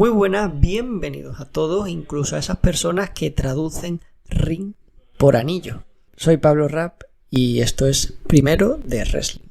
Muy buenas, bienvenidos a todos, incluso a esas personas que traducen ring por anillo. Soy Pablo Rapp y esto es Primero de Wrestling.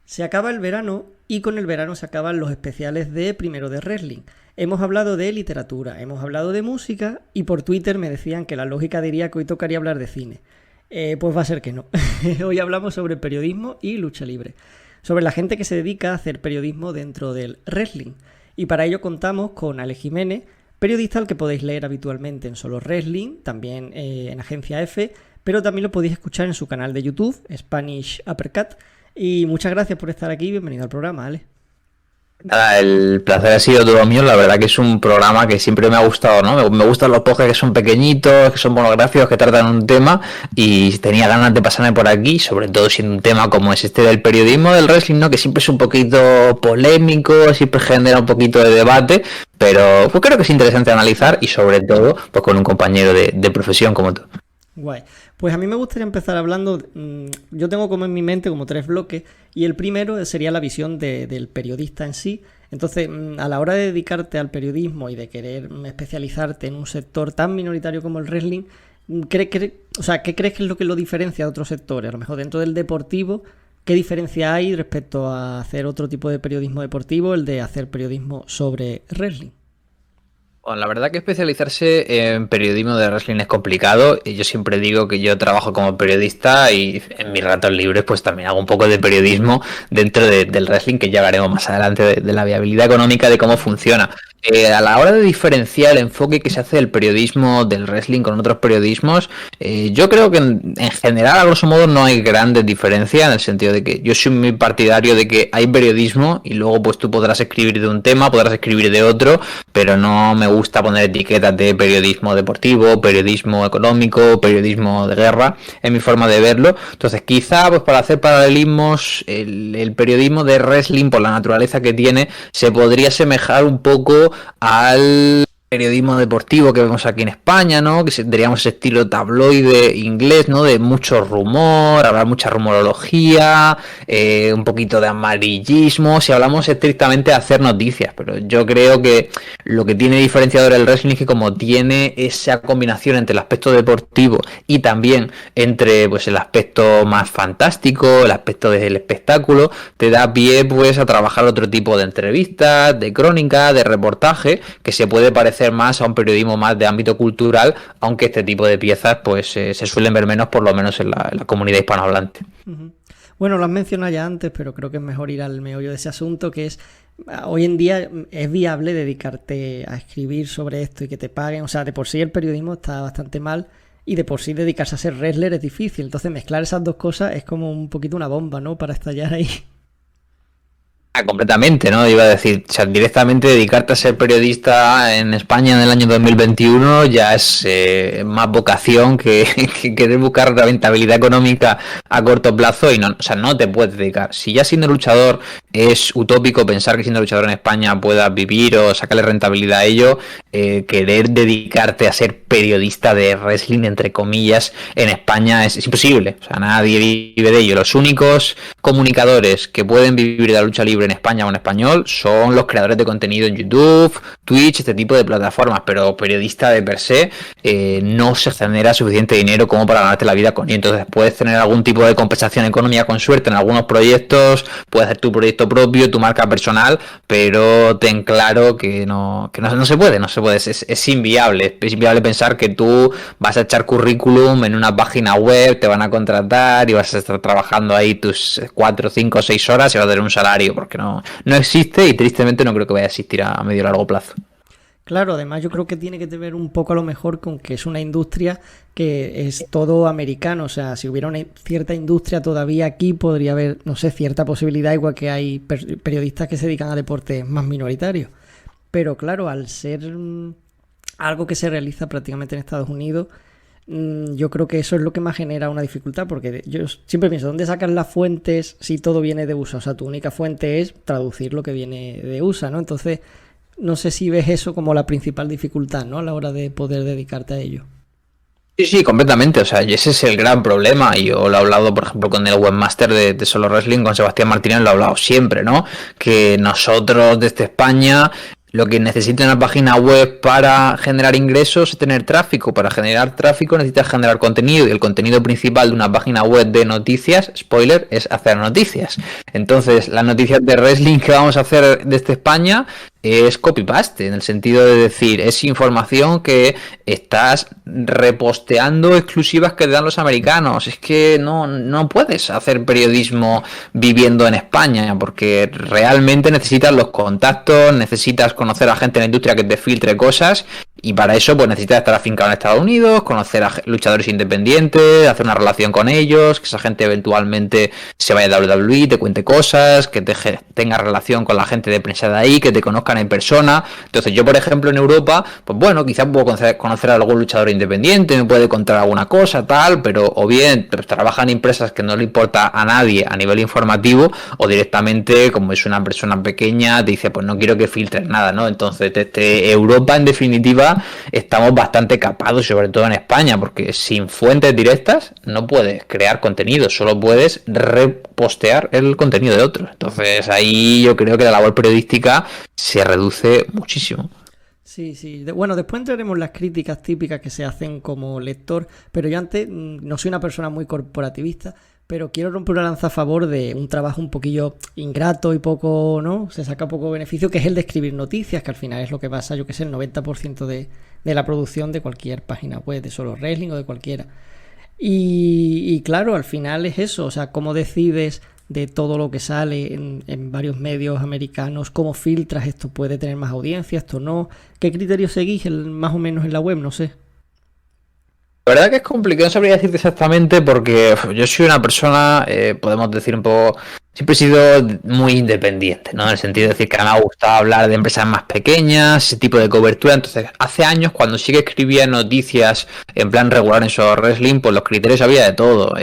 Se acaba el verano y con el verano se acaban los especiales de Primero de Wrestling. Hemos hablado de literatura, hemos hablado de música y por Twitter me decían que la lógica diría que hoy tocaría hablar de cine. Pues va a ser que no. Hoy hablamos sobre periodismo y lucha libre. Sobre la gente que se dedica a hacer periodismo dentro del wrestling. Y para ello contamos con Ale Jiménez, periodista al que podéis leer habitualmente en Solo Wrestling, también en Agencia F, pero también lo podéis escuchar en su canal de YouTube, Spanish Uppercut. Y muchas gracias por estar aquí, bienvenido al programa, Ale. Nada, el placer ha sido todo mío, la verdad que es un programa que siempre me ha gustado, ¿no? Me gustan los podcasts que son pequeñitos, que son monográficos, que tratan un tema y tenía ganas de pasarme por aquí, sobre todo siendo un tema como es este del periodismo del wrestling, ¿no? Que siempre es un poquito polémico, siempre genera un poquito de debate, pero pues creo que es interesante analizar y sobre todo pues con un compañero de profesión como tú. Guay. Pues a mí me gustaría empezar hablando, yo tengo como en mi mente como 3 bloques y el primero sería la visión del periodista en sí. Entonces, a la hora de dedicarte al periodismo y de querer especializarte en un sector tan minoritario como el wrestling, ¿qué crees que es lo que lo diferencia de otros sectores? A lo mejor dentro del deportivo, ¿qué diferencia hay respecto a hacer otro tipo de periodismo deportivo, el de hacer periodismo sobre wrestling? Bueno, la verdad que especializarse en periodismo de wrestling es complicado. Yo siempre digo que yo trabajo como periodista y en mis ratos libres pues también hago un poco de periodismo dentro del wrestling, que ya hablaremos más adelante de la viabilidad económica, de cómo funciona. A la hora de diferenciar el enfoque que se hace del periodismo del wrestling con otros periodismos, yo creo que en general, a grosso modo, no hay grandes diferencias, en el sentido de que yo soy muy partidario de que hay periodismo y luego pues tú podrás escribir de un tema, podrás escribir de otro, pero no me gusta poner etiquetas de periodismo deportivo, periodismo económico, periodismo de guerra, es mi forma de verlo. Entonces quizá pues para hacer paralelismos, el periodismo de wrestling, por la naturaleza que tiene, se podría asemejar un poco al periodismo deportivo que vemos aquí en España, ¿no? Que tendríamos ese estilo tabloide inglés, ¿no? De mucho rumor, habrá mucha rumorología, un poquito de amarillismo, si hablamos estrictamente de hacer noticias. Pero yo creo que lo que tiene diferenciador el wrestling es que como tiene esa combinación entre el aspecto deportivo y también entre pues el aspecto más fantástico, el aspecto del espectáculo, te da pie pues a trabajar otro tipo de entrevistas, de crónica, de reportaje, que se puede parecer más a un periodismo más de ámbito cultural, aunque este tipo de piezas pues se suelen ver menos, por lo menos en la comunidad hispanohablante. Uh-huh. Bueno, lo has mencionado ya antes, pero creo que es mejor ir al meollo de ese asunto, que es, hoy en día es viable dedicarte a escribir sobre esto y que te paguen. O sea, de por sí el periodismo está bastante mal y de por sí dedicarse a ser wrestler es difícil. Entonces mezclar esas dos cosas es como un poquito una bomba, ¿no? Para estallar ahí. Completamente, ¿no? Iba a decir, o sea, directamente dedicarte a ser periodista en España en el año 2021 ya es más vocación que querer buscar rentabilidad económica a corto plazo y no, o sea, no te puedes dedicar. Si ya siendo luchador es utópico pensar que siendo luchador en España puedas vivir o sacarle rentabilidad a ello, querer dedicarte a ser periodista de wrestling, entre comillas, en España es imposible. O sea, nadie vive de ello. Los únicos comunicadores que pueden vivir de la lucha libre en España o en español son los creadores de contenido en YouTube, Twitch, este tipo de plataformas, pero periodista de per se no se genera suficiente dinero como para ganarte la vida con ello. Entonces puedes tener algún tipo de compensación económica con suerte en algunos proyectos, puedes hacer tu proyecto propio, tu marca personal, pero ten claro que no se puede, es inviable pensar que tú vas a echar currículum en una página web, te van a contratar y vas a estar trabajando ahí tus 4, 5, 6 horas y vas a tener un salario, porque no existe y tristemente no creo que vaya a existir a medio o largo plazo. Claro, además yo creo que tiene que ver un poco a lo mejor con que es una industria que es todo americano. O sea, si hubiera una cierta industria todavía aquí, podría haber, no sé, cierta posibilidad, igual que hay periodistas que se dedican a deportes más minoritarios. Pero claro, al ser algo que se realiza prácticamente en Estados Unidos, yo creo que eso es lo que más genera una dificultad, porque yo siempre pienso, ¿dónde sacan las fuentes si todo viene de USA? O sea, tu única fuente es traducir lo que viene de USA, ¿no? Entonces, no sé si ves eso como la principal dificultad, ¿no? A la hora de poder dedicarte a ello. Sí, sí, completamente. O sea, y ese es el gran problema. Y yo lo he hablado, por ejemplo, con el webmaster de Solo Wrestling, con Sebastián Martínez, lo he hablado siempre, ¿no? Que nosotros desde España lo que necesita una página web para generar ingresos es tener tráfico. Para generar tráfico necesitas generar contenido. Y el contenido principal de una página web de noticias, spoiler, es hacer noticias. Entonces, las noticias de wrestling que vamos a hacer desde España es copy-paste, en el sentido de decir, es información que estás reposteando exclusivas que te dan los americanos. Es que no puedes hacer periodismo viviendo en España, porque realmente necesitas los contactos, necesitas conocer a gente en la industria que te filtre cosas, y para eso pues necesitas estar afincado en Estados Unidos, conocer a luchadores independientes, hacer una relación con ellos, que esa gente eventualmente se vaya a WWE, te cuente cosas, que tenga relación con la gente de prensa de ahí, que te conozcan en persona. Entonces yo, por ejemplo, en Europa, pues bueno, quizás puedo conocer a algún luchador independiente, me puede contar alguna cosa, tal, pero o bien trabaja en empresas que no le importa a nadie a nivel informativo, o directamente, como es una persona pequeña, te dice, pues no quiero que filtres nada, ¿no? Entonces desde Europa, en definitiva, estamos bastante capados, sobre todo en España, porque sin fuentes directas no puedes crear contenido, solo puedes repostear el contenido de otros. Entonces ahí yo creo que la labor periodística se reduce muchísimo. Sí, sí. Bueno, después entraremos en las críticas típicas que se hacen como lector, pero yo antes no soy una persona muy corporativista, pero quiero romper una lanza a favor de un trabajo un poquillo ingrato y poco, ¿no? Se saca poco beneficio, que es el de escribir noticias, que al final es lo que pasa, yo que sé, el 90% de la producción de cualquier página web, de Solo Wrestling o de cualquiera. Y claro, al final es eso, o sea, cómo decides de todo lo que sale en varios medios americanos, cómo filtras, esto puede tener más audiencia, esto no, qué criterios seguís más o menos en la web, no sé. La verdad que es complicado, no sabría decirte exactamente porque yo soy una persona, podemos decir un poco, siempre he sido muy independiente, ¿no? En el sentido de decir que me ha gustado hablar de empresas más pequeñas, ese tipo de cobertura. Entonces, hace años, cuando sí que escribía noticias en plan regular en Solo Wrestling, pues los criterios había de todo,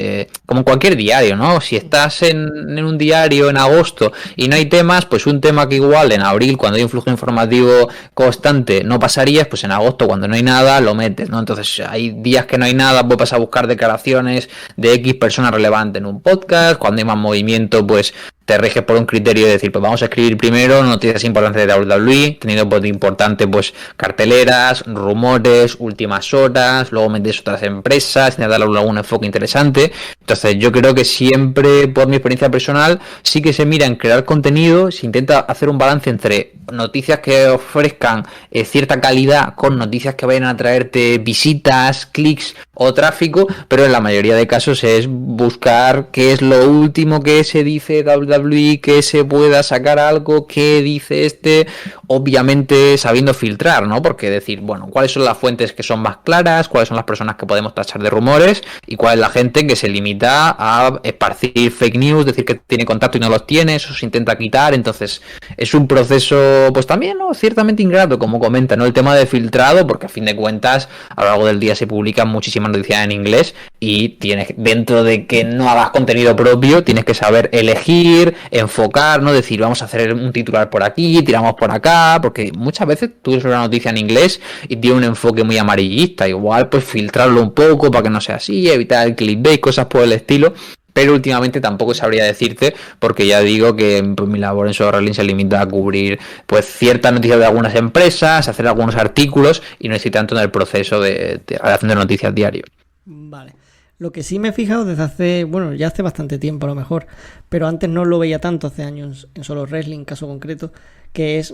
como en cualquier diario, ¿no? Si estás en un diario en agosto y no hay temas, pues un tema que igual en abril, cuando hay un flujo informativo constante, no pasarías, pues en agosto, cuando no hay nada, lo metes, ¿no? Entonces, hay días que no hay nada, pues vas a buscar declaraciones de X persona relevante en un podcast. Cuando hay más movimiento, pues te riges por un criterio de decir, pues vamos a escribir primero noticias importantes de WWE, teniendo por importante pues carteleras, rumores, últimas horas, luego metes otras empresas, darle algún enfoque interesante. Entonces yo creo que siempre, por mi experiencia personal, sí que se mira en crear contenido, se intenta hacer un balance entre noticias que ofrezcan cierta calidad con noticias que vayan a traerte visitas, clics o tráfico, pero en la mayoría de casos es buscar qué es lo último que se dice WWE, que se pueda sacar algo, que dice obviamente sabiendo filtrar, ¿no? Porque decir, bueno, cuáles son las fuentes que son más claras, cuáles son las personas que podemos tachar de rumores y cuál es la gente que se limita a esparcir fake news, decir que tiene contacto y no los tiene, eso se intenta quitar. Entonces es un proceso pues también, ¿no?, ciertamente ingrato, como comenta, ¿no?, el tema de filtrado, porque a fin de cuentas a lo largo del día se publican muchísimas noticias en inglés y tienes, dentro de que no hagas contenido propio, tienes que saber elegir, enfocar, ¿no? Decir, vamos a hacer un titular por aquí, tiramos por acá, porque muchas veces tú ves una noticia en inglés y tiene un enfoque muy amarillista, igual pues filtrarlo un poco para que no sea así, evitar el clickbait, cosas por el estilo. Pero últimamente tampoco sabría decirte, porque ya digo que pues, mi labor en Solo Wrestling se limita a cubrir pues ciertas noticias de algunas empresas, hacer algunos artículos y no estoy tanto en el proceso de redacción de noticias diario. Vale. Lo que sí me he fijado desde hace, bueno, ya hace bastante tiempo a lo mejor, pero antes no lo veía tanto, hace años en Solo Wrestling, caso concreto, que es,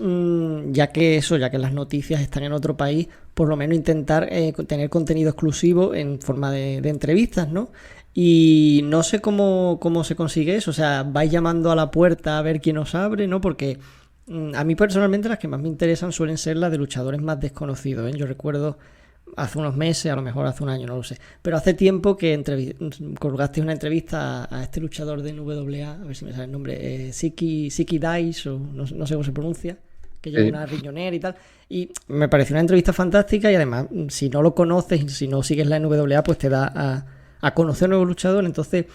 ya que las noticias están en otro país, por lo menos intentar tener contenido exclusivo en forma de entrevistas, ¿no? Y no sé cómo se consigue eso, o sea, vais llamando a la puerta a ver quién os abre, ¿no? Porque A mí personalmente las que más me interesan suelen ser las de luchadores más desconocidos, ¿eh? Yo recuerdo hace unos meses, a lo mejor hace un año, no lo sé, pero hace tiempo que colgaste una entrevista a este luchador de NWA, a ver si me sale el nombre, Siki Dice, o no sé cómo se pronuncia, que lleva una riñonera y tal, y me pareció una entrevista fantástica, y además, si no lo conoces, si no sigues la NWA, pues te da a conocer a un nuevo luchador. Entonces,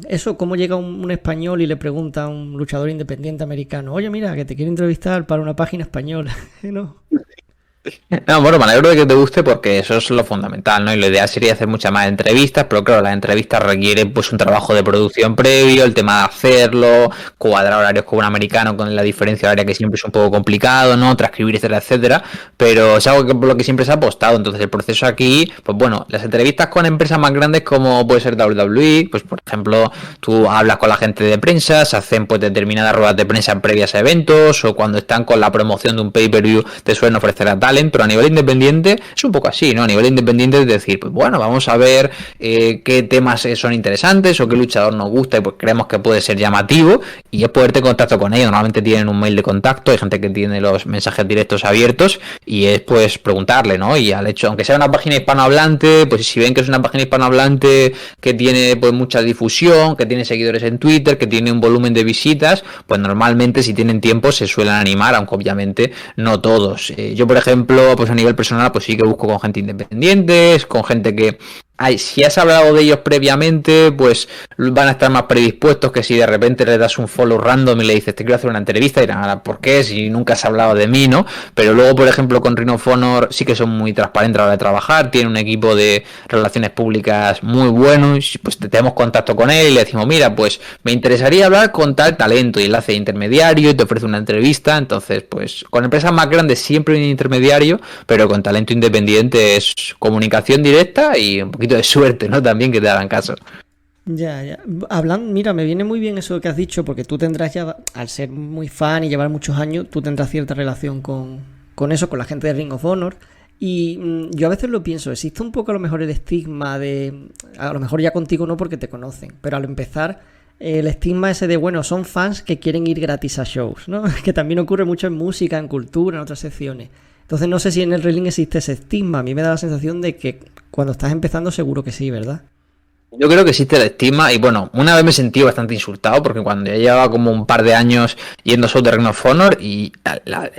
eso, cómo llega un español y le pregunta a un luchador independiente americano, oye, mira, que te quiero entrevistar para una página española, ¿no? No, bueno, me alegro de que te guste porque eso es lo fundamental, ¿no? Y lo ideal sería hacer muchas más entrevistas, pero claro, las entrevistas requieren pues un trabajo de producción previo, el tema de hacerlo, cuadrar horarios con un americano con la diferencia horaria que siempre es un poco complicado, ¿no? Transcribir, etcétera, etcétera, pero es algo que por lo que siempre se ha apostado. Entonces el proceso aquí, pues bueno, las entrevistas con empresas más grandes como puede ser WWE, pues por ejemplo, tú hablas con la gente de prensa, se hacen pues determinadas ruedas de prensa previas a eventos, o cuando están con la promoción de un pay-per-view te suelen ofrecer a tal, pero a nivel independiente es un poco así, ¿no? A nivel independiente es decir, pues bueno, vamos a ver qué temas son interesantes o qué luchador nos gusta y pues creemos que puede ser llamativo, y es ponerte en contacto con ellos. Normalmente tienen un mail de contacto, hay gente que tiene los mensajes directos abiertos y es pues preguntarle, ¿no? Y al hecho, aunque sea una página hispanohablante, pues si ven que es una página hispanohablante que tiene pues mucha difusión, que tiene seguidores en Twitter, que tiene un volumen de visitas, pues normalmente si tienen tiempo se suelen animar, aunque obviamente no todos. Yo por ejemplo, pues a nivel personal, pues sí que busco con gente independiente, con gente que si has hablado de ellos previamente, pues van a estar más predispuestos que si de repente le das un follow random y le dices te quiero hacer una entrevista y dirán, ¿por qué? Si nunca has hablado de mí, ¿no? Pero luego, por ejemplo, con Ring of Honor sí que son muy transparentes a la hora de trabajar, tiene un equipo de relaciones públicas muy bueno, y pues tenemos contacto con él y le decimos, mira, pues me interesaría hablar con tal talento, y él hace intermediario y te ofrece una entrevista. Entonces, pues con empresas más grandes siempre hay un intermediario, pero con talento independiente es comunicación directa y un poquito de suerte, ¿no? También que te hagan caso. Ya. Hablando, mira, me viene muy bien eso que has dicho, porque tú tendrás ya, al ser muy fan y llevar muchos años, tú tendrás cierta relación con eso, con la gente de Ring of Honor. Y yo a veces lo pienso, existe un poco a lo mejor el estigma de, a lo mejor ya contigo no porque te conocen, pero al empezar el estigma ese de, bueno, son fans que quieren ir gratis a shows, ¿no? Que también ocurre mucho en música, en cultura, en otras secciones. Entonces no sé si en el wrestling existe ese estigma. A mí me da la sensación de que cuando estás empezando seguro que sí, ¿verdad? Yo creo que existe la estigma y bueno, una vez me sentí bastante insultado porque cuando ya llevaba como un par de años yendo a shows de Ring of Honor y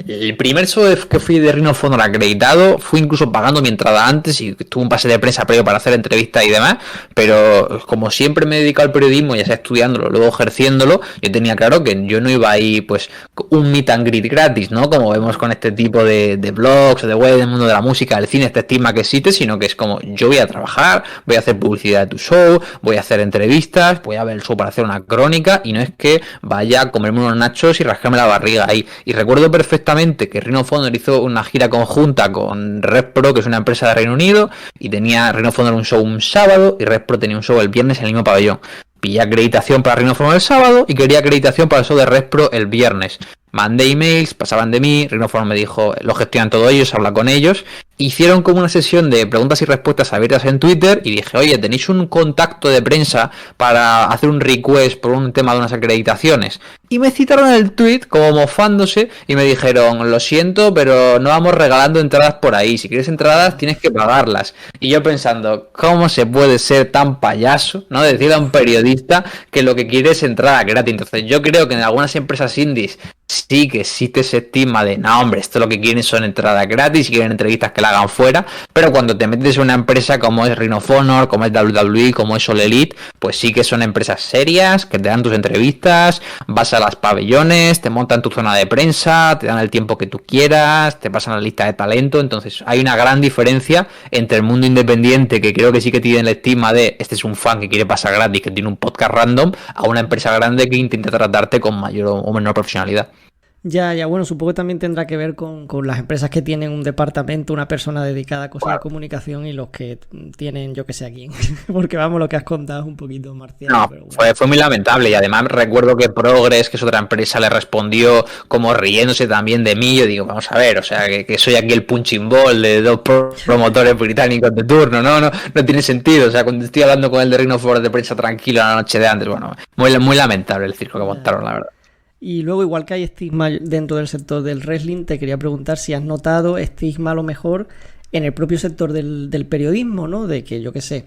el primer show que fui de Ring of Honor acreditado fui incluso pagando mi entrada antes y tuve un pase de prensa previo para hacer entrevistas y demás, pero como siempre me he dedicado al periodismo, ya sea estudiándolo, luego ejerciéndolo, yo tenía claro que yo no iba a ir pues un meet and greet gratis, ¿no? Como vemos con este tipo de blogs o de web del mundo de la música, del cine, este estigma que existe, sino que es como yo voy a trabajar, voy a hacer publicidad de tu show, voy a hacer entrevistas, voy a ver el show para hacer una crónica, y no es que vaya a comerme unos nachos y rascarme la barriga ahí. Y recuerdo perfectamente que Ring of Honor hizo una gira conjunta con RevPro, que es una empresa de Reino Unido, y tenía Ring of Honor un show un sábado y RevPro tenía un show el viernes en el mismo pabellón. Pillé acreditación para Ring of Honor el sábado y quería acreditación para el show de RevPro el viernes. Mandé emails, pasaban de mí, Ring of Honor me dijo, lo gestionan todos ellos, habla con ellos. Hicieron como una sesión de preguntas y respuestas abiertas en Twitter y dije, oye, ¿tenéis un contacto de prensa para hacer un request por un tema de unas acreditaciones? Y me citaron el tweet como mofándose y me dijeron, lo siento, pero no vamos regalando entradas por ahí, si quieres entradas tienes que pagarlas. Y yo pensando, ¿cómo se puede ser tan payaso, ¿no? Decirle a un periodista que lo que quiere es entrada gratis. Entonces yo creo que en algunas empresas indies sí que existe ese estigma de, no hombre, esto lo que quieren son entradas gratis y quieren entrevistas que la hagan fuera, pero cuando te metes en una empresa como es Ring of Honor, como es WWE, como es All Elite, pues sí que son empresas serias, que te dan tus entrevistas, vas a las pabellones, te montan tu zona de prensa, te dan el tiempo que tú quieras, te pasan la lista de talento. Entonces hay una gran diferencia entre el mundo independiente, que creo que sí que tiene el estigma de, este es un fan que quiere pasar gratis, que tiene un podcast random, a una empresa grande que intenta tratarte con mayor o menor profesionalidad. Ya, bueno, supongo que también tendrá que ver con las empresas que tienen un departamento, una persona dedicada a cosas de comunicación, y los que tienen, yo que sé a quién. Porque vamos, lo que has contado es un poquito marcial. No, pero bueno. fue muy lamentable, y además recuerdo que Progress, que es otra empresa, le respondió como riéndose también de mí. Yo digo, vamos a ver, o sea, que soy aquí el punching ball de dos promotores británicos de turno, no tiene sentido. O sea, cuando estoy hablando con el de Ring of Honor de prensa tranquilo la noche de antes, bueno, muy lamentable el circo que montaron, la verdad. Y luego, igual que hay estigma dentro del sector del wrestling, te quería preguntar si has notado estigma a lo mejor en el propio sector del periodismo, ¿no? De que, yo qué sé,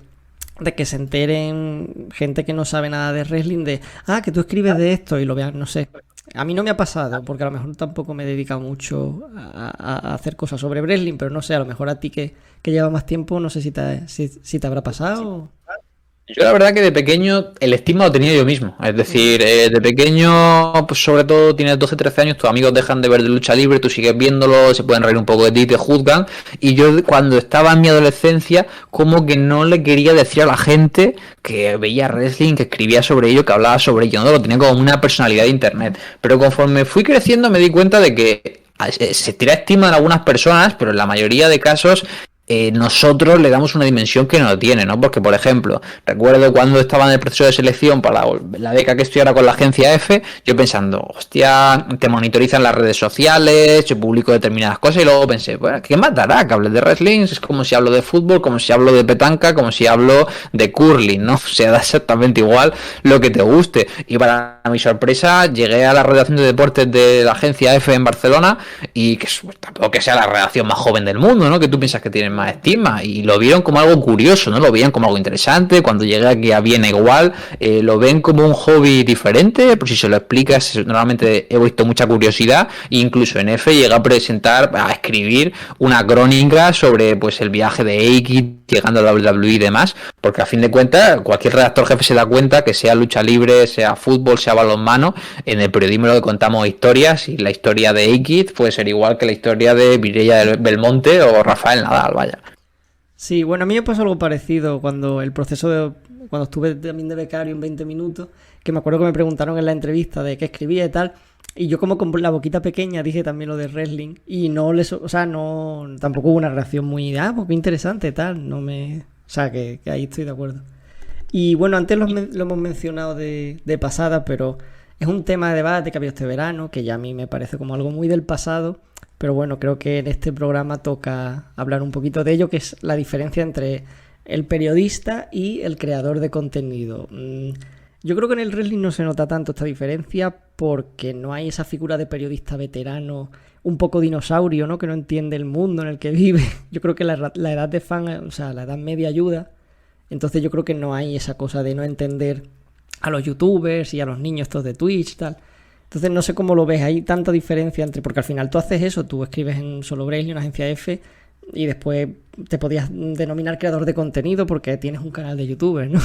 de que se enteren gente que no sabe nada de wrestling de, que tú escribes de esto y lo vean, no sé. A mí no me ha pasado, porque a lo mejor tampoco me he dedicado mucho a hacer cosas sobre wrestling, pero no sé, a lo mejor a ti que lleva más tiempo, no sé si te habrá pasado. Yo la verdad que de pequeño el estigma lo tenía yo mismo, es decir, de pequeño, pues sobre todo tienes 12, 13 años, tus amigos dejan de ver de lucha libre, tú sigues viéndolo, se pueden reír un poco de ti, te juzgan, y yo cuando estaba en mi adolescencia como que no le quería decir a la gente que veía wrestling, que escribía sobre ello, que hablaba sobre ello, no lo tenía como una personalidad de internet, pero conforme fui creciendo me di cuenta de que se tira estigma en algunas personas, pero en la mayoría de casos nosotros le damos una dimensión que no tiene, ¿no? Porque, por ejemplo, recuerdo cuando estaba en el proceso de selección para la beca que estoy ahora con la agencia F, yo pensando, hostia, te monitorizan las redes sociales, yo publico determinadas cosas y luego pensé, bueno, ¿qué más dará que hables de wrestling? Es como si hablo de fútbol, como si hablo de petanca, como si hablo de curling, ¿no? O sea, da exactamente igual lo que te guste. Y para mi sorpresa, llegué a la redacción de deportes de la agencia F en Barcelona y que tampoco que sea la redacción más joven del mundo, ¿no? Que tú piensas que tienen más estima y lo vieron como algo curioso, ¿no? Lo veían como algo interesante. Cuando llegué aquí a Viena igual, lo ven como un hobby diferente, por si se lo explicas, normalmente he visto mucha curiosidad, e incluso en F llegué a escribir una crónica sobre pues el viaje de Eiki llegando a la WWE y demás, porque a fin de cuentas cualquier redactor jefe se da cuenta que sea lucha libre, sea fútbol, sea balonmano, en el periodismo lo que contamos historias, y la historia de Eiki puede ser igual que la historia de Mireia Belmonte o Rafael Nadal, vaya. Sí, bueno, a mí me pasó algo parecido cuando cuando estuve también de becario en 20 minutos, que me acuerdo que me preguntaron en la entrevista de qué escribía y tal, y yo como con la boquita pequeña dije también lo de wrestling, y tampoco hubo una reacción muy, pues qué interesante, tal, o sea, que ahí estoy de acuerdo. Y bueno, antes lo hemos mencionado de pasada, pero es un tema de debate que ha habido este verano, que ya a mí me parece como algo muy del pasado. Pero bueno, creo que en este programa toca hablar un poquito de ello, que es la diferencia entre el periodista y el creador de contenido. Yo creo que en el wrestling no se nota tanto esta diferencia porque no hay esa figura de periodista veterano, un poco dinosaurio, ¿no? Que no entiende el mundo en el que vive. Yo creo que la edad de fan, o sea, la edad media ayuda. Entonces yo creo que no hay esa cosa de no entender a los youtubers y a los niños estos de Twitch y tal. Entonces no sé cómo lo ves, hay tanta diferencia porque al final tú haces eso, tú escribes en Solo Wrestling, una agencia F, y después te podías denominar creador de contenido porque tienes un canal de youtuber, ¿no?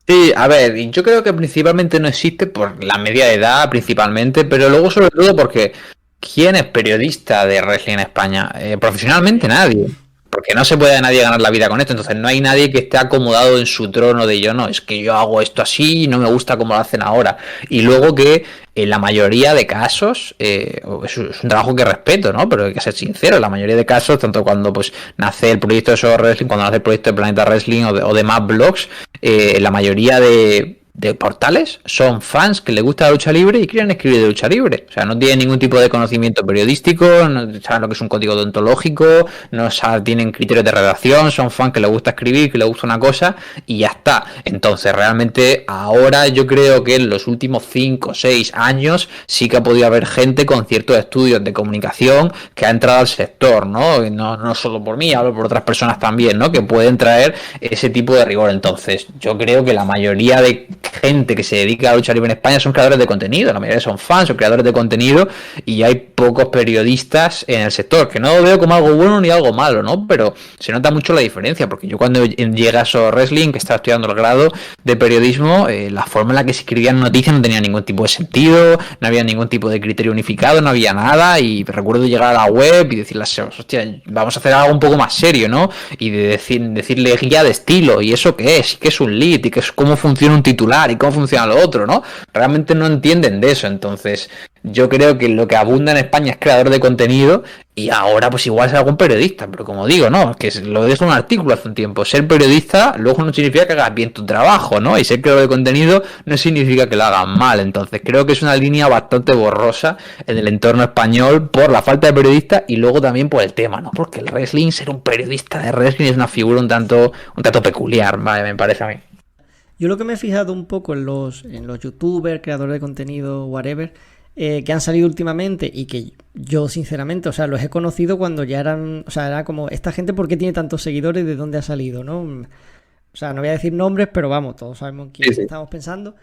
Sí, a ver, yo creo que principalmente no existe por la media edad principalmente, pero luego sobre todo porque ¿quién es periodista de wrestling en España? Profesionalmente nadie. Porque no se puede nadie ganar la vida con esto, entonces no hay nadie que esté acomodado en su trono de yo no, es que yo hago esto así y no me gusta como lo hacen ahora. Y luego que en la mayoría de casos, es un trabajo que respeto, ¿no? Pero hay que ser sincero, en la mayoría de casos, tanto cuando pues nace el proyecto de Solo Wrestling, cuando nace el proyecto de Planeta Wrestling o de más blogs, la mayoría de portales son fans que les gusta la lucha libre y quieren escribir de lucha libre. O sea, no tienen ningún tipo de conocimiento periodístico, no saben lo que es un código deontológico, no tienen criterios de redacción, son fans que les gusta escribir, que les gusta una cosa y ya está. Entonces, realmente ahora yo creo que en los últimos 5 o 6 años sí que ha podido haber gente con ciertos estudios de comunicación que ha entrado al sector, ¿no? No solo por mí, hablo por otras personas también, ¿no? Que pueden traer ese tipo de rigor. Entonces, yo creo que la mayoría de gente que se dedica a la lucha libre en España son creadores de contenido, la mayoría son fans, son creadores de contenido, y hay pocos periodistas en el sector, que no lo veo como algo bueno ni algo malo, ¿no? Pero se nota mucho la diferencia, porque yo cuando llegué a Solo Wrestling, que estaba estudiando el grado de periodismo, la forma en la que se escribían noticias no tenía ningún tipo de sentido, no había ningún tipo de criterio unificado, no había nada, y recuerdo llegar a la web y decirles, hostia, vamos a hacer algo un poco más serio, ¿no? Y de decirle guía de estilo, y eso qué es un lead, y qué es cómo funciona un titular, y cómo funciona lo otro, ¿no? Realmente no entienden de eso. Entonces yo creo que lo que abunda en España es creador de contenido, y ahora pues igual es algún periodista, pero como digo, no, que lo dejo en un artículo hace un tiempo, ser periodista luego no significa que hagas bien tu trabajo, ¿no? Y ser creador de contenido no significa que lo hagas mal. Entonces creo que es una línea bastante borrosa en el entorno español por la falta de periodistas y luego también por el tema, ¿no? Porque el wrestling, ser un periodista de wrestling es una figura un tanto peculiar, ¿vale? Me parece a mí. Yo lo que me he fijado un poco en los youtubers, creadores de contenido, whatever, que han salido últimamente y que yo sinceramente, o sea, los he conocido cuando ya eran, o sea, era como, esta gente, ¿por qué tiene tantos seguidores? ¿De dónde ha salido? ¿No? O sea, no voy a decir nombres, pero vamos, todos sabemos quién estamos pensando.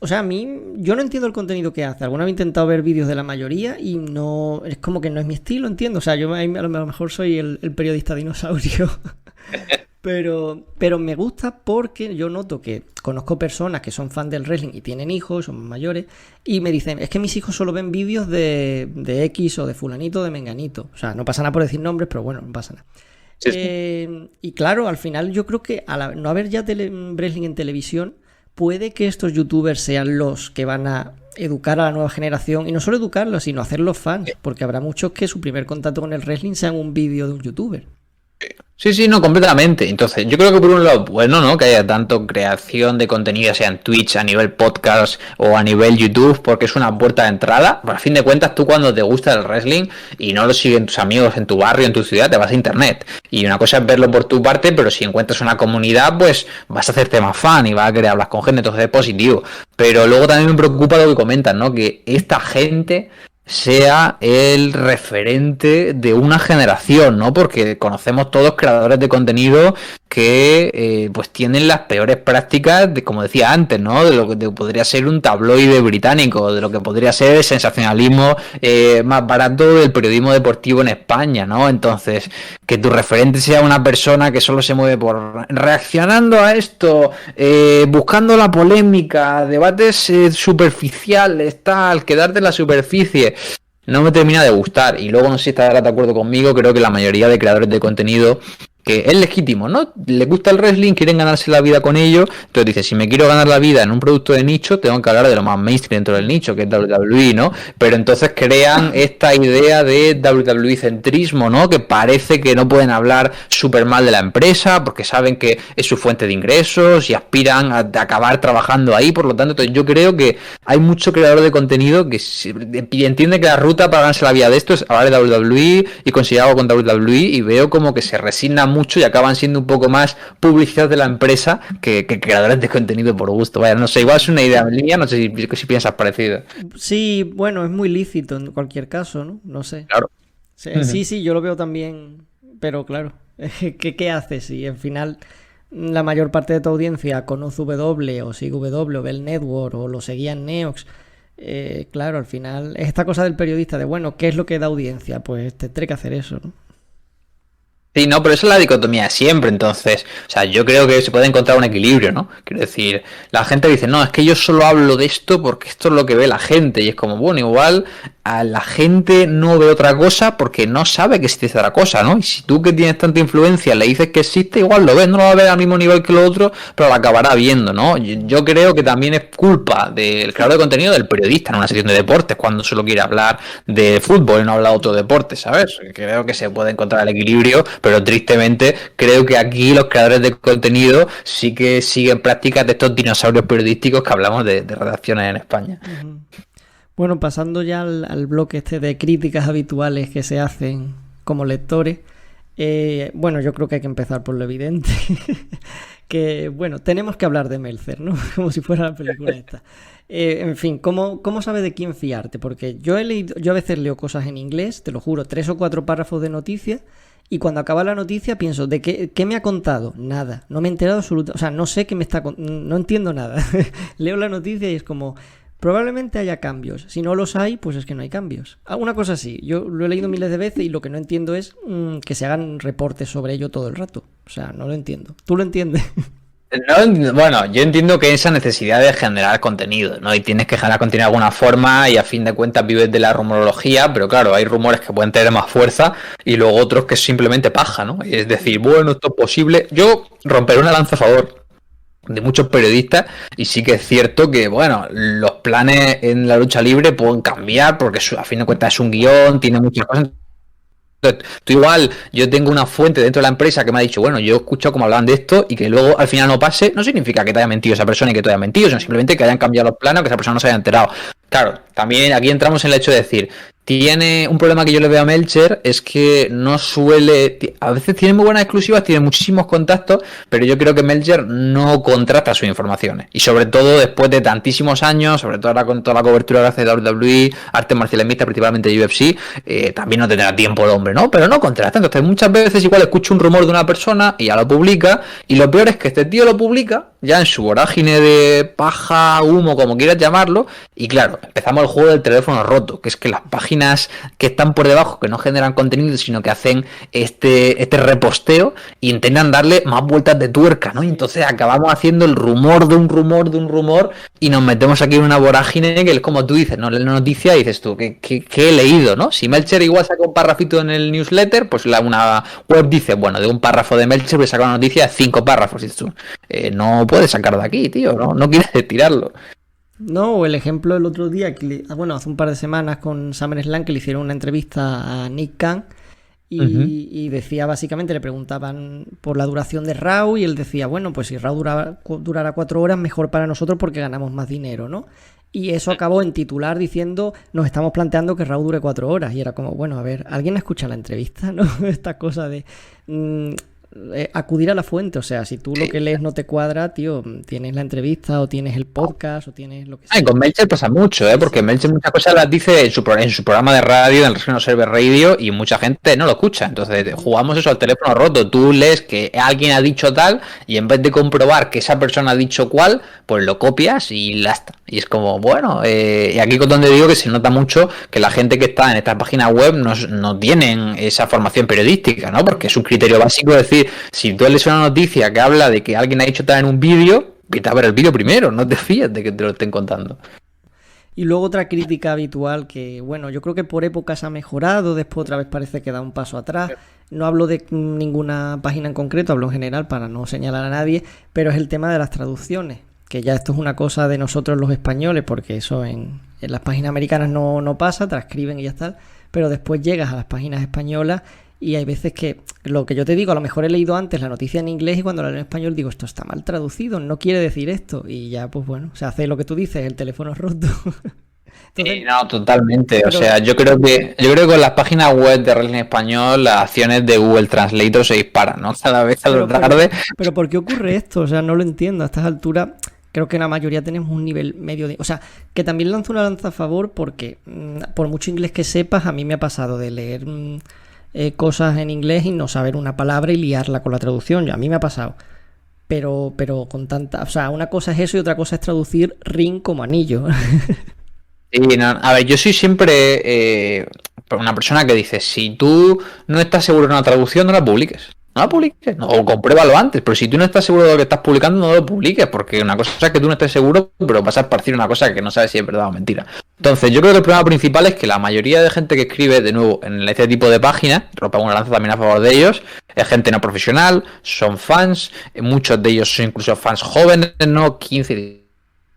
O sea, a mí, yo no entiendo el contenido que hace. Alguna vez he intentado ver vídeos de la mayoría y no, es como que no es mi estilo, entiendo. O sea, yo a lo mejor soy el periodista dinosaurio. Pero me gusta porque yo noto que conozco personas que son fan del wrestling y tienen hijos, son mayores, y me dicen, es que mis hijos solo ven vídeos de X o de fulanito o de menganito. O sea, no pasa nada por decir nombres, pero bueno, no pasa nada. Sí. Y claro, al final yo creo que al no haber ya wrestling en televisión, puede que estos youtubers sean los que van a educar a la nueva generación, y no solo educarlos, sino hacerlos fans, porque habrá muchos que su primer contacto con el wrestling sea un vídeo de un youtuber. Sí, no, completamente. Entonces, yo creo que por un lado, bueno, ¿no? Que haya tanto creación de contenido, sea en Twitch, a nivel podcast o a nivel YouTube, porque es una puerta de entrada. Por a fin de cuentas, tú cuando te gusta el wrestling y no lo siguen tus amigos en tu barrio, en tu ciudad, te vas a internet. Y una cosa es verlo por tu parte, pero si encuentras una comunidad, pues vas a hacerte más fan y vas a querer hablar con gente, entonces es positivo. Pero luego también me preocupa lo que comentan, ¿no? Que esta gente sea el referente de una generación, ¿no? Porque conocemos todos creadores de contenido que pues tienen las peores prácticas de, como decía antes, ¿no? De lo que podría ser un tabloide británico, de lo que podría ser el sensacionalismo más barato del periodismo deportivo en España, ¿no? Entonces, que tu referente sea una persona que solo se mueve por reaccionando a esto, buscando la polémica, debates superficiales, tal, quedarte en la superficie, no me termina de gustar. Y luego, no sé si estarás de acuerdo conmigo, creo que la mayoría de creadores de contenido, que es legítimo, ¿no? Les gusta el wrestling, quieren ganarse la vida con ello, entonces dicen, si me quiero ganar la vida en un producto de nicho, tengo que hablar de lo más mainstream dentro del nicho, que es WWE, ¿no? Pero entonces crean esta idea de WWE centrismo, ¿no? Que parece que no pueden hablar súper mal de la empresa, porque saben que es su fuente de ingresos y aspiran a acabar trabajando ahí, por lo tanto, entonces yo creo que hay mucho creador de contenido que entiende que la ruta para ganarse la vida de esto es hablar de WWE y conseguir algo con WWE, y veo como que se resigna mucho y acaban siendo un poco más publicidad de la empresa que creadores de contenido por gusto. Vaya, no sé, igual es una idea mía, no sé si piensas parecido. Sí, bueno, es muy lícito en cualquier caso, ¿no? No sé. Claro. Sí, yo lo veo también, pero claro, ¿qué haces si al final la mayor parte de tu audiencia conoce W o sigue W o ve el network o lo seguía en Neox? Claro, al final es esta cosa del periodista de, bueno, ¿qué es lo que da audiencia? Pues tendré que hacer eso, ¿no? Sí, no, pero esa es la dicotomía de siempre, entonces, o sea, yo creo que se puede encontrar un equilibrio, ¿no? Quiero decir, la gente dice, no, es que yo solo hablo de esto porque esto es lo que ve la gente, y es como, bueno, igual a la gente no ve otra cosa porque no sabe que existe otra cosa, ¿no? Y si tú, que tienes tanta influencia, le dices que existe, igual lo ves, no lo va a ver al mismo nivel que lo otro, pero lo acabará viendo, ¿no? Yo creo que también es culpa del creador de contenido, del periodista en una sección de deportes, cuando solo quiere hablar de fútbol y no habla de otro deporte, ¿sabes? Creo que se puede encontrar el equilibrio, pero tristemente creo que aquí los creadores de contenido sí que siguen prácticas de estos dinosaurios periodísticos que hablamos de redacciones en España. Bueno, pasando ya al bloque este de críticas habituales que se hacen como lectores, bueno, yo creo que hay que empezar por lo evidente, que bueno, tenemos que hablar de Meltzer, ¿no? Como si fuera la película esta. En fin, ¿cómo sabes de quién fiarte? Porque yo a veces leo cosas en inglés, te lo juro, 3 o 4 párrafos de noticias, y cuando acaba la noticia pienso, ¿de qué me ha contado? Nada, no me he enterado absolutamente, o sea, no sé qué me está contando, no entiendo nada. Leo la noticia y es como, probablemente haya cambios, si no los hay, pues es que no hay cambios. Una cosa así, yo lo he leído miles de veces y lo que no entiendo es que se hagan reportes sobre ello todo el rato, o sea, no lo entiendo. ¿Tú lo entiendes? No, bueno, yo entiendo que esa necesidad de generar contenido, ¿no? Y tienes que generar contenido de alguna forma y a fin de cuentas vives de la rumorología, pero claro, hay rumores que pueden tener más fuerza y luego otros que es simplemente paja, ¿no? Es decir, bueno, esto es posible. Yo romperé una lanza a favor de muchos periodistas, y sí que es cierto que, bueno, los planes en la lucha libre pueden cambiar porque a fin de cuentas es un guión, tiene muchas cosas. Tú igual, yo tengo una fuente dentro de la empresa que me ha dicho, bueno, yo he escuchado cómo hablan de esto, y que luego al final no pase, no significa que te haya mentido esa persona y que te haya mentido, sino simplemente que hayan cambiado los planes o que esa persona no se haya enterado. Claro, también aquí entramos en el hecho de decir, tiene un problema que yo le veo a Melcher, es que no suele, a veces tiene muy buenas exclusivas, tiene muchísimos contactos, pero yo creo que Melcher no contrata sus informaciones, y sobre todo después de tantísimos años, sobre todo ahora con toda la cobertura que hace de WWE, artes marciales mixtas, principalmente de UFC, también no tendrá tiempo el hombre, ¿no? Pero no contrata, entonces muchas veces igual escucho un rumor de una persona y ya lo publica, y lo peor es que este tío lo publica ya en su vorágine de paja, humo, como quieras llamarlo, y claro, empezamos el juego del teléfono roto, que es que las páginas que están por debajo, que no generan contenido, sino que hacen este reposteo e intentan darle más vueltas de tuerca, ¿no? Y entonces acabamos haciendo el rumor de un rumor de un rumor y nos metemos aquí en una vorágine que es como tú dices, ¿no? La noticia y dices tú, ¿qué he leído, no? Si Melcher igual saca un párrafito en el newsletter, pues una web dice, bueno, de un párrafo de Melcher voy a sacar una noticia de 5 párrafos, y dices tú, no puedes sacar de aquí, tío, no quieres tirarlo. No, o el ejemplo el otro día, hace un par de semanas con SummerSlam, que le hicieron una entrevista a Nick Khan y decía, básicamente, le preguntaban por la duración de Raw y él decía, bueno, pues si Raw durara 4 horas, mejor para nosotros porque ganamos más dinero, ¿no? Y eso acabó en titular diciendo, nos estamos planteando que Raw dure 4 horas. Y era como, bueno, a ver, ¿alguien escucha la entrevista, no? Esta cosa de... acudir a la fuente, o sea, si tú lo que lees no te cuadra, tío, tienes la entrevista o tienes el podcast o tienes lo que sea. Con Melcher pasa mucho, porque Melcher muchas cosas las dice en su programa de radio, en el Reino Server Radio, y mucha gente no lo escucha. Entonces jugamos eso al teléfono roto. Tú lees que alguien ha dicho tal y en vez de comprobar que esa persona ha dicho cuál, pues lo copias y ya está. Y es como, bueno, y aquí es donde digo que se nota mucho que la gente que está en estas páginas web no tienen esa formación periodística, ¿no? Porque es un criterio básico decir, si tú lees una noticia que habla de que alguien ha dicho tal en un vídeo, vete a ver el vídeo primero, no te fíes de que te lo estén contando. Y luego otra crítica habitual que, bueno, yo creo que por épocas ha mejorado, después otra vez parece que da un paso atrás. No hablo de ninguna página en concreto, hablo en general para no señalar a nadie, pero es el tema de las traducciones, que ya esto es una cosa de nosotros los españoles, porque eso en las páginas americanas no pasa, transcriben y ya está, pero después llegas a las páginas españolas y hay veces que, lo que yo te digo, a lo mejor he leído antes la noticia en inglés y cuando la leo en español digo, esto está mal traducido, no quiere decir esto. Y ya, pues bueno, se hace lo que tú dices, el teléfono es roto. Entonces, sí, no, totalmente. Pero... o sea, yo creo que con las páginas web de Wrestling Español, las acciones de Google Translator se disparan, ¿no? Cada vez a lo tarde. Pero ¿por qué ocurre esto? O sea, no lo entiendo. A estas alturas creo que la mayoría tenemos un nivel medio de... O sea, que también lanzo una lanza a favor porque por mucho inglés que sepas, a mí me ha pasado de leer... cosas en inglés y no saber una palabra y liarla con la traducción. A mí me ha pasado. Pero con tanta... O sea, una cosa es eso y otra cosa es traducir ring como anillo. Sí, no, a ver, yo soy siempre una persona que dice, si tú no estás seguro de una traducción, no la publiques. No la publiques, no, o compruébalo antes, pero si tú no estás seguro de lo que estás publicando, no lo publiques, porque una cosa es que tú no estés seguro, pero vas a esparcir una cosa que no sabes si es verdad o mentira. Entonces, yo creo que el problema principal es que la mayoría de gente que escribe, de nuevo, en este tipo de páginas, ropa una lanza también a favor de ellos, es gente no profesional, son fans, muchos de ellos son incluso fans jóvenes, ¿no? 15,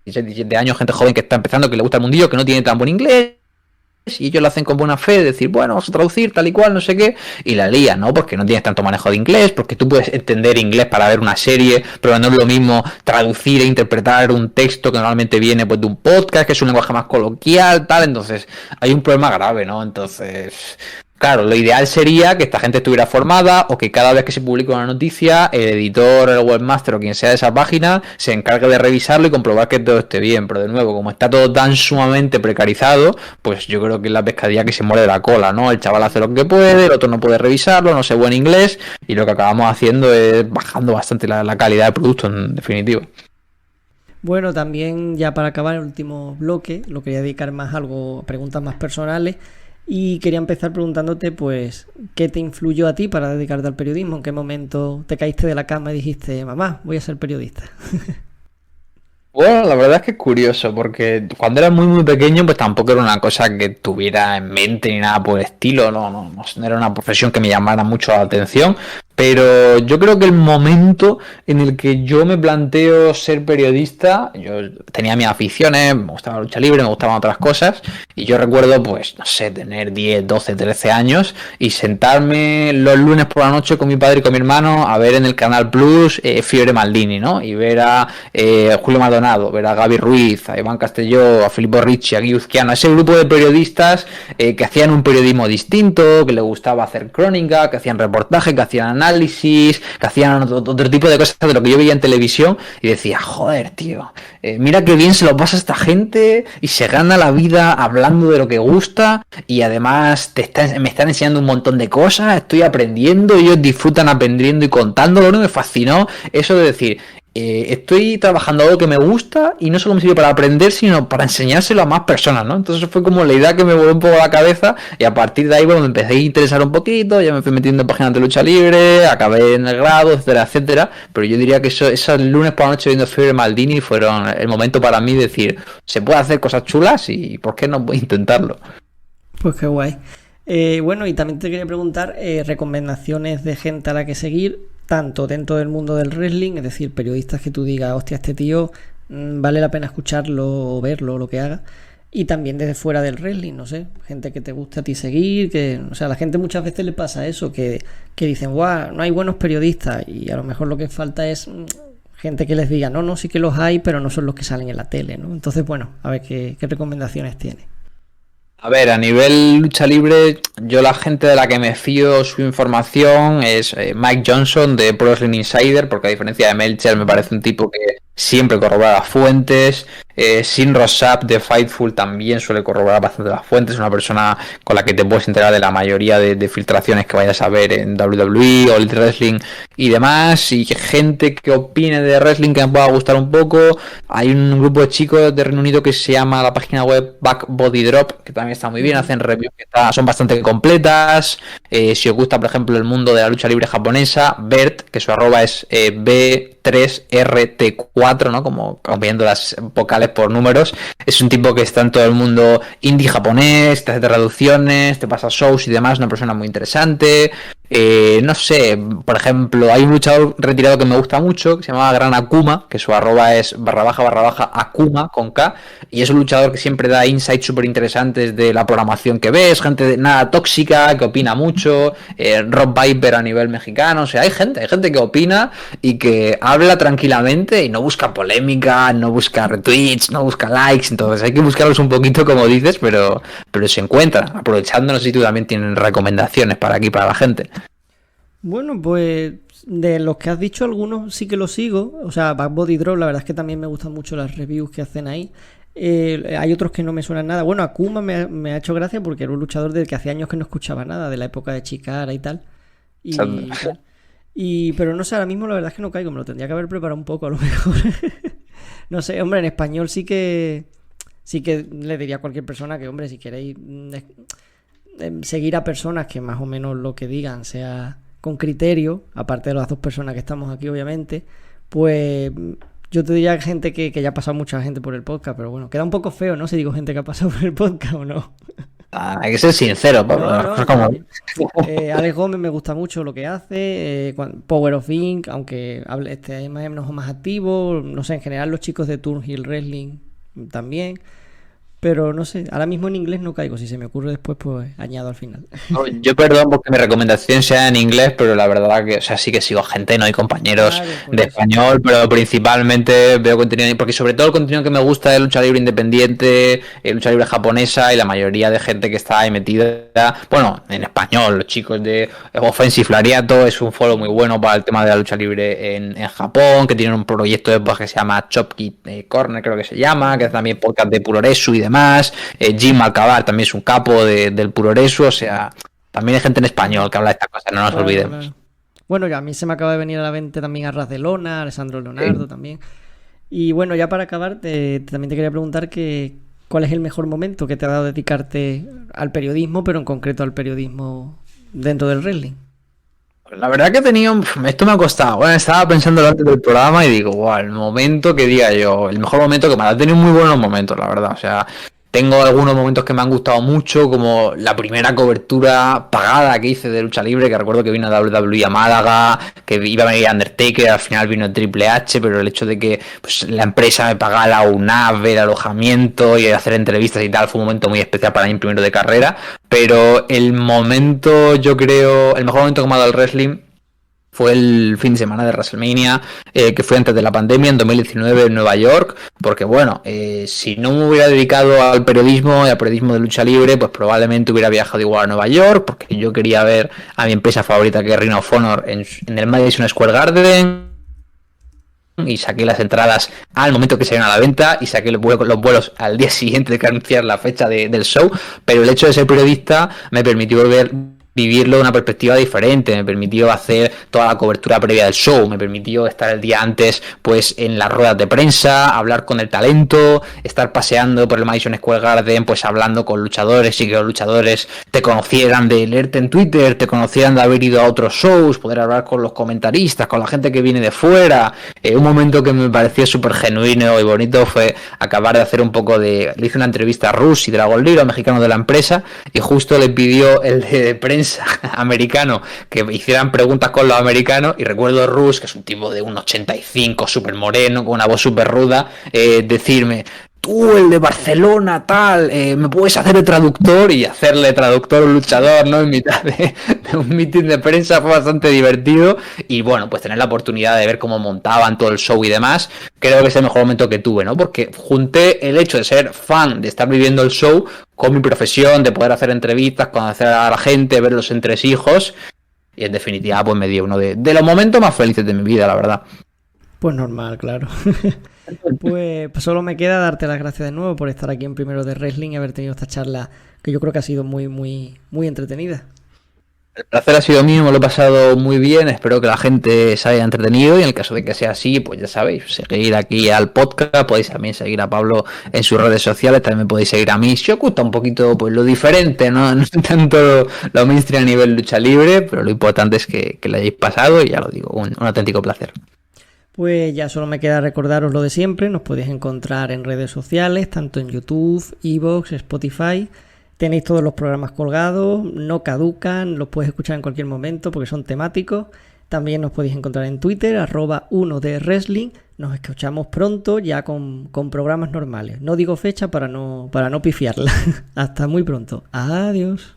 16, 17 años, gente joven que está empezando, que le gusta el mundillo, que no tiene tan buen inglés, y ellos lo hacen con buena fe, decir, bueno, vamos a traducir tal y cual, no sé qué, y la lían, ¿no? Porque no tienes tanto manejo de inglés, porque tú puedes entender inglés para ver una serie, pero no es lo mismo traducir e interpretar un texto que normalmente viene pues de un podcast, que es un lenguaje más coloquial, tal, entonces hay un problema grave, ¿no? Entonces... Claro, lo ideal sería que esta gente estuviera formada o que cada vez que se publica una noticia, el editor, el webmaster o quien sea de esa página se encargue de revisarlo y comprobar que todo esté bien. Pero de nuevo, como está todo tan sumamente precarizado, pues yo creo que es la pescadilla que se muerde la cola, ¿no? El chaval hace lo que puede, el otro no puede revisarlo, no sé buen inglés y lo que acabamos haciendo es bajando bastante la calidad del producto, en definitiva. Bueno, también ya para acabar el último bloque, lo quería dedicar más a algo, preguntas más personales. Y quería empezar preguntándote, pues, ¿qué te influyó a ti para dedicarte al periodismo? ¿En qué momento te caíste de la cama y dijiste, mamá, voy a ser periodista? Bueno, la verdad es que es curioso, porque cuando era muy muy pequeño, pues tampoco era una cosa que tuviera en mente ni nada por el estilo, no era una profesión que me llamara mucho la atención, Pero yo creo que el momento en el que yo me planteo ser periodista, yo tenía mis aficiones, me gustaba la lucha libre, me gustaban otras cosas, y yo recuerdo, pues, no sé, tener 10, 12, 13 años y sentarme los lunes por la noche con mi padre y con mi hermano a ver en el Canal Plus Fiebre Maldini, ¿no? Y ver a Julio Maldonado, ver a Gaby Ruiz, a Iván Castelló, a Filippo Ricci, a Guy Uzquiano, ese grupo de periodistas que hacían un periodismo distinto, que les gustaba hacer crónica, que hacían reportaje, que hacían análisis, que hacían otro tipo de cosas de lo que yo veía en televisión y decía, joder, tío, mira qué bien se lo pasa a esta gente y se gana la vida hablando de lo que gusta y además me están enseñando un montón de cosas, estoy aprendiendo, ellos disfrutan aprendiendo y contándolo, ¿no? Me fascinó eso de decir, estoy trabajando algo que me gusta y no solo me sirve para aprender, sino para enseñárselo a más personas, ¿no? Entonces fue como la idea que me voló un poco a la cabeza y a partir de ahí, bueno, me empecé a interesar un poquito, ya me fui metiendo en páginas de lucha libre, acabé en el grado, etcétera, etcétera, pero yo diría que esos lunes por la noche viendo Fiebre Maldini fueron el momento para mí de decir, se puede hacer cosas chulas y ¿por qué no voy a intentarlo? Pues qué guay. Bueno, y también te quería preguntar recomendaciones de gente a la que seguir, tanto dentro del mundo del wrestling, es decir, periodistas que tú digas, hostia, este tío vale la pena escucharlo o verlo o lo que haga, y también desde fuera del wrestling, no sé, gente que te gusta a ti seguir, que, o sea, a la gente muchas veces le pasa eso, que dicen, guau, no hay buenos periodistas, y a lo mejor lo que falta es gente que les diga, no, sí que los hay, pero no son los que salen en la tele, ¿no? Entonces, bueno, a ver qué recomendaciones tiene. A ver, a nivel lucha libre, yo la gente de la que me fío su información es Mike Johnson de Pro Wrestling Insider, porque a diferencia de Meltzer me parece un tipo que siempre corrobora las fuentes. Sin Rosap de Fightful también suele corroborar bastante las fuentes, es una persona con la que te puedes enterar de la mayoría de filtraciones que vayas a ver en WWE o Elite Wrestling y demás, y gente que opine de wrestling que me pueda gustar un poco. Hay un grupo de chicos de Reino Unido que se llama la página web Back Body Drop, que también está muy bien, hacen reviews que son bastante completas. Si os gusta, por ejemplo, el mundo de la lucha libre japonesa, Bert, que su arroba es B3RT4, ¿no? Como cambiando las vocales por números, es un tipo que está en todo el mundo indie japonés, te hace traducciones, te pasa shows y demás, una persona muy interesante. No sé, por ejemplo, hay un luchador retirado que me gusta mucho, que se llama Gran Akuma, que su arroba es __ Akuma con K, y es un luchador que siempre da insights súper interesantes de la programación que ves, gente de nada tóxica, que opina mucho, Rob Viper a nivel mexicano, o sea, hay gente que opina y que habla tranquilamente y no busca polémica, no busca retweets, no busca likes, entonces hay que buscarlos un poquito como dices, pero se encuentran, aprovechando, no sé si tú también tienes recomendaciones para aquí, para la gente. Bueno, pues de los que has dicho, algunos sí que los sigo. O sea, Back Body Drop, la verdad es que también me gustan mucho las reviews que hacen ahí. Hay otros que no me suenan nada. Bueno, Akuma me ha hecho gracia porque era un luchador del que hace años que no escuchaba nada, de la época de Chikara y tal. Pero no sé, ahora mismo la verdad es que no caigo, me lo tendría que haber preparado un poco a lo mejor. No sé, hombre, en español sí que le diría a cualquier persona que, hombre, si queréis seguir a personas que más o menos lo que digan sea con criterio, aparte de las dos personas que estamos aquí obviamente, pues yo te diría gente que ya ha pasado mucha gente por el podcast, pero bueno, queda un poco feo, ¿no? Si digo gente que ha pasado por el podcast o no. Hay que ser sincero, Pablo. Alex Gómez me gusta mucho lo que hace, Power of Inc., aunque es más o menos más activo, no sé, en general los chicos de Turnhill Wrestling también. Pero no sé, ahora mismo en inglés no caigo. Si se me ocurre después, pues añado al final. Yo perdón porque mi recomendación sea en inglés, pero la verdad que, o sea, sí que sigo gente, no hay compañeros de español, pero principalmente veo contenido, porque sobre todo el contenido que me gusta es lucha libre independiente, lucha libre japonesa y la mayoría de gente que está ahí metida, bueno, en español, los chicos de Offensive Lariato es un foro muy bueno para el tema de la lucha libre en Japón, que tienen un proyecto de que se llama Chopkit Corner, creo que se llama, que es también podcast de Puroresu y demás. Jim Alcabar también es un capo del Puroresu, o sea, también hay gente en español que habla de estas cosas, no nos olvidemos. Claro. Bueno, ya a mí se me acaba de venir a la mente también Arras de Lona, Alessandro Leonardo también. Y bueno, ya para acabar, también te quería preguntar cuál es el mejor momento que te ha dado dedicarte al periodismo, pero en concreto al periodismo dentro del wrestling. La verdad que he tenido, esto me ha costado, bueno, estaba pensando antes del programa y digo, wow, el momento que diga yo, el mejor momento que me ha tenido muy buenos momentos, la verdad, o sea, Tengo algunos momentos que me han gustado mucho, como la primera cobertura pagada que hice de lucha libre, que recuerdo que vino a WWE a Málaga, que iba a venir Undertaker, al final vino Triple H, pero el hecho de que pues, la empresa me pagara un AVE, el alojamiento y hacer entrevistas y tal, fue un momento muy especial para mí, primero de carrera. Pero el momento, yo creo, el mejor momento que me ha dado el wrestling fue el fin de semana de WrestleMania, que fue antes de la pandemia, en 2019 en Nueva York, porque bueno, si no me hubiera dedicado al periodismo y al periodismo de lucha libre, pues probablemente hubiera viajado igual a Nueva York, porque yo quería ver a mi empresa favorita, que es Ring of Honor, en el Madison Square Garden, y saqué las entradas al momento que se iban a la venta y saqué los vuelos al día siguiente de que anunciar la fecha del show, pero el hecho de ser periodista me permitió vivirlo de una perspectiva diferente, me permitió hacer toda la cobertura previa del show, me permitió estar el día antes pues en las ruedas de prensa, hablar con el talento, estar paseando por el Madison Square Garden pues hablando con luchadores y que los luchadores te conocieran de leerte en Twitter, te conocieran de haber ido a otros shows, poder hablar con los comentaristas, con la gente que viene de fuera. Un momento que me pareció súper genuino y bonito fue acabar de hacer un poco de... Le hice una entrevista a Rush y Dragon Lee, los mexicanos de la empresa, y justo le pidió el de prensa americano que hicieran preguntas con los americanos, y recuerdo a Rush, que es un tipo de un 85, súper moreno, con una voz súper ruda, decirme: tú, el de Barcelona, tal, me puedes hacer el traductor, y hacerle traductor un luchador, ¿no? En mitad de un meeting de prensa fue bastante divertido, y bueno, pues tener la oportunidad de ver cómo montaban todo el show y demás, creo que es el mejor momento que tuve, ¿no? Porque junté el hecho de ser fan, de estar viviendo el show, con mi profesión, de poder hacer entrevistas, conocer a la gente, ver los entresijos, y en definitiva, pues me dio uno de los momentos más felices de mi vida, la verdad. Pues normal, claro. Pues solo me queda darte las gracias de nuevo por estar aquí en Primero de Wrestling y haber tenido esta charla que yo creo que ha sido muy, muy, muy entretenida. El placer ha sido mío, me lo he pasado muy bien, espero que la gente se haya entretenido, y en el caso de que sea así, pues ya sabéis, seguir aquí al podcast, podéis también seguir a Pablo en sus redes sociales, también podéis seguir a mí, si os gusta un poquito pues lo diferente, no tanto lo mainstream a nivel lucha libre, pero lo importante es que lo hayáis pasado, y ya lo digo, un auténtico placer. Pues ya solo me queda recordaros lo de siempre, nos podéis encontrar en redes sociales, tanto en YouTube, iVoox, Spotify. Tenéis todos los programas colgados, no caducan, los puedes escuchar en cualquier momento porque son temáticos. También nos podéis encontrar en Twitter, @1DWrestling. Nos escuchamos pronto ya con programas normales. No digo fecha para no pifiarla. Hasta muy pronto. Adiós.